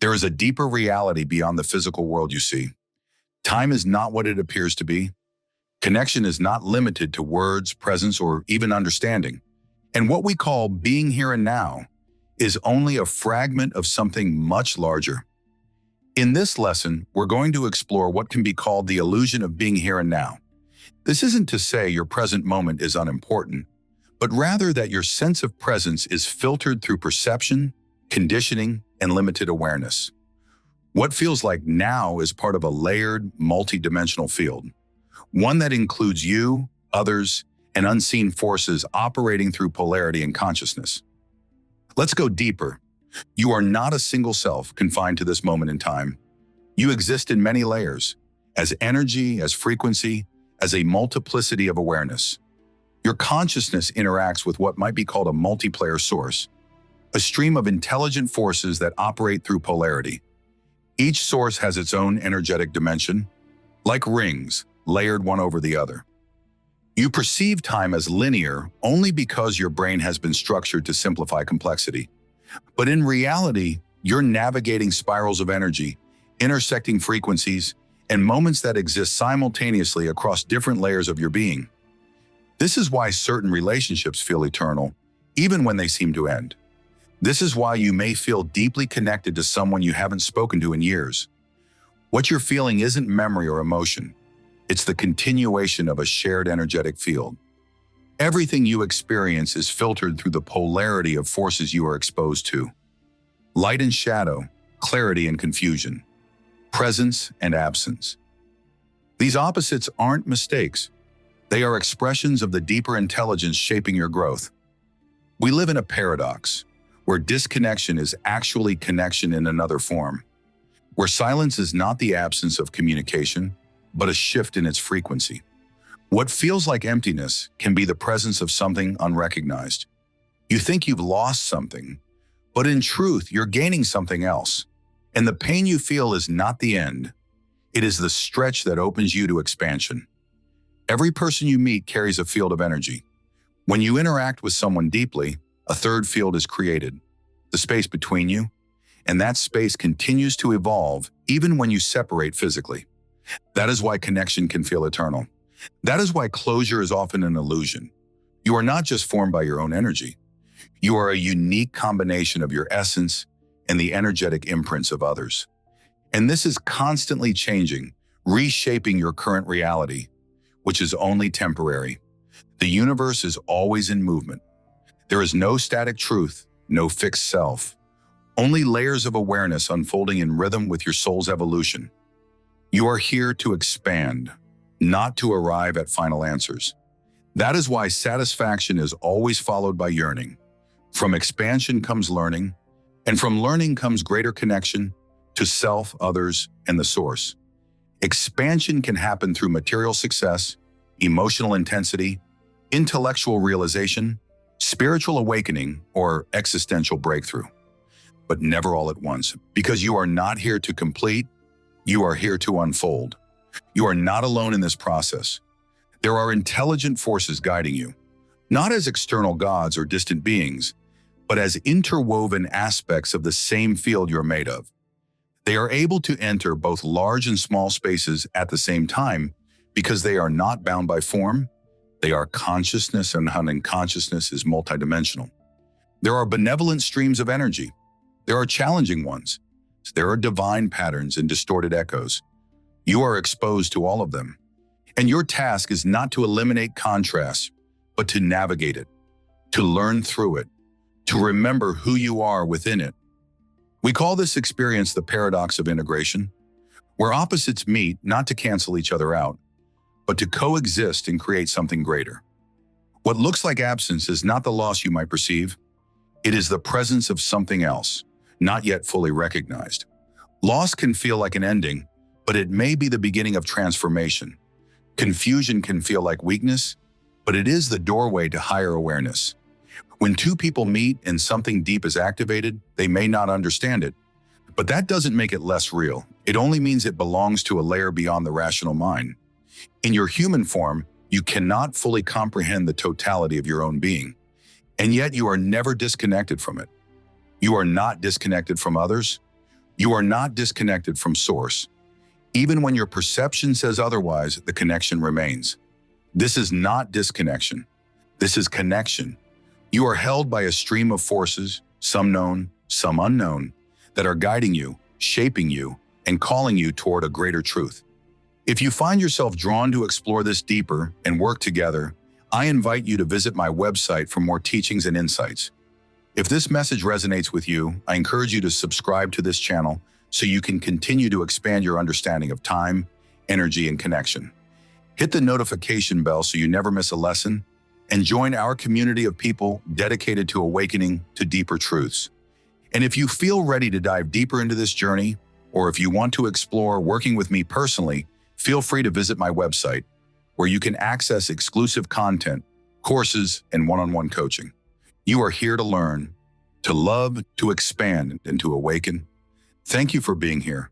There is a deeper reality beyond the physical world you see. Time is not what it appears to be. Connection is not limited to words, presence, or even understanding. And what we call being here and now is only a fragment of something much larger. In this lesson, we're going to explore what can be called the illusion of being here and now. This isn't to say your present moment is unimportant, but rather that your sense of presence is filtered through perception, conditioning, and limited awareness. What feels like now is part of a layered, multidimensional field, one that includes you, others, and unseen forces operating through polarity and consciousness. Let's go deeper. You are not a single self confined to this moment in time. You exist in many layers, as energy, as frequency, as a multiplicity of awareness. Your consciousness interacts with what might be called a multiplayer source, a stream of intelligent forces that operate through polarity. Each source has its own energetic dimension, like rings, layered one over the other. You perceive time as linear only because your brain has been structured to simplify complexity. But in reality, you're navigating spirals of energy, intersecting frequencies, and moments that exist simultaneously across different layers of your being. This is why certain relationships feel eternal, even when they seem to end. This is why you may feel deeply connected to someone you haven't spoken to in years. What you're feeling isn't memory or emotion. It's the continuation of a shared energetic field. Everything you experience is filtered through the polarity of forces you are exposed to. Light and shadow, clarity and confusion, presence and absence. These opposites aren't mistakes. They are expressions of the deeper intelligence shaping your growth. We live in a paradox, where disconnection is actually connection in another form, where silence is not the absence of communication, but a shift in its frequency. What feels like emptiness can be the presence of something unrecognized. You think you've lost something, but in truth, you're gaining something else. And the pain you feel is not the end. It is the stretch that opens you to expansion. Every person you meet carries a field of energy. When you interact with someone deeply, a third field is created, the space between you, and that space continues to evolve even when you separate physically. That is why connection can feel eternal. That is why closure is often an illusion. You are not just formed by your own energy. You are a unique combination of your essence and the energetic imprints of others. And this is constantly changing, reshaping your current reality, which is only temporary. The universe is always in movement. There is no static truth, no fixed self, only layers of awareness unfolding in rhythm with your soul's evolution. You are here to expand, not to arrive at final answers. That is why satisfaction is always followed by yearning. From expansion comes learning, and from learning comes greater connection to self, others, and the source. Expansion can happen through material success, emotional intensity, intellectual realization, spiritual awakening, or existential breakthrough. But never all at once, because you are not here to complete, you are here to unfold. You are not alone in this process. There are intelligent forces guiding you, not as external gods or distant beings, but as interwoven aspects of the same field you're made of. They are able to enter both large and small spaces at the same time because they are not bound by form. They are consciousness, and unconsciousness is multidimensional. There are benevolent streams of energy. There are challenging ones. There are divine patterns and distorted echoes. You are exposed to all of them. And your task is not to eliminate contrast, but to navigate it, to learn through it, to remember who you are within it. We call this experience the paradox of integration, where opposites meet not to cancel each other out, but to coexist and create something greater. What looks like absence is not the loss you might perceive. It is the presence of something else, not yet fully recognized. Loss can feel like an ending, but it may be the beginning of transformation. Confusion can feel like weakness, but it is the doorway to higher awareness. When two people meet and something deep is activated, they may not understand it, but that doesn't make it less real. It only means it belongs to a layer beyond the rational mind. In your human form, you cannot fully comprehend the totality of your own being, and yet you are never disconnected from it. You are not disconnected from others. You are not disconnected from source. Even when your perception says otherwise, the connection remains. This is not disconnection. This is connection. You are held by a stream of forces, some known, some unknown, that are guiding you, shaping you, and calling you toward a greater truth. If you find yourself drawn to explore this deeper and work together, I invite you to visit my website for more teachings and insights. If this message resonates with you, I encourage you to subscribe to this channel so you can continue to expand your understanding of time, energy, and connection. Hit the notification bell so you never miss a lesson, and join our community of people dedicated to awakening to deeper truths. And if you feel ready to dive deeper into this journey, or if you want to explore working with me personally, feel free to visit my website, where you can access exclusive content, courses, and one-on-one coaching. You are here to learn, to love, to expand, and to awaken. Thank you for being here.